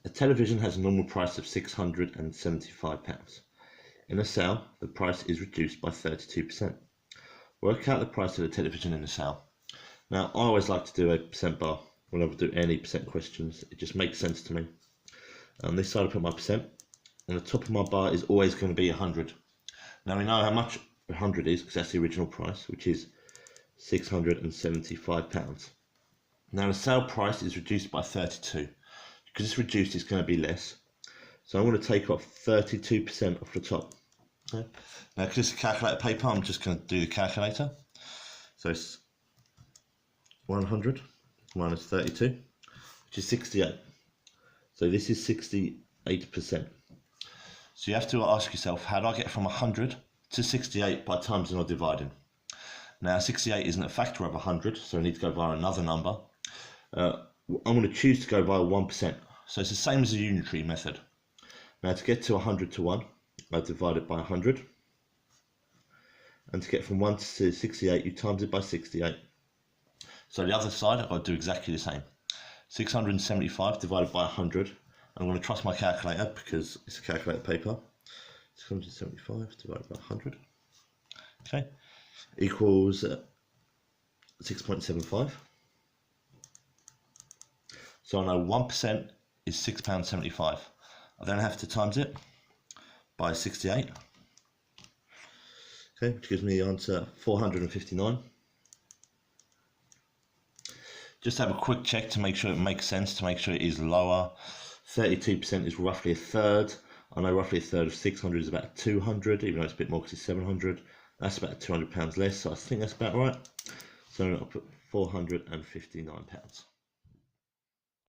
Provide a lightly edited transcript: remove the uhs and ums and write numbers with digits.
A television has a normal price of £675. In a sale, the price is reduced by 32%. Work out the price of the television in the sale. Now, I always like to do a percent bar whenever I do any percent questions. It just makes sense to me. On this side I put my percent, and the top of my bar is always going to be 100. Now we know how much 100 is because that's the original price, which is £675. Now the sale price is reduced by 32. Because it's reduced, it's going to be less. So I'm going to take off 32% off the top. Okay. Now because it's a calculator paper, I'm just going to do the calculator. So it's 100 minus 32, which is 68. So this is 68%. So you have to ask yourself, how do I get from 100 to 68 by timesing or dividing? Now 68 isn't a factor of 100, so I need to go via another number. I'm going to choose to go via 1%. So it's the same as the unitary method. Now to get to 100 to 1, I divide it by 100. And to get from 1 to 68, you times it by 68. So the other side, I've got to do exactly the same. 675 divided by 100. I'm going to trust my calculator because it's a calculator paper. 675 divided by 100. Okay, equals 6.75. So I know 1% is £6.75. I then have to times it by 68. Okay, which gives me the answer 459. Just have a quick check to make sure it makes sense, to make sure it is lower. 32% is roughly a third. I know roughly a third of 600 is about 200, even though it's a bit more because it's 700. That's about £200 less, so I think that's about right. So I'll put £459.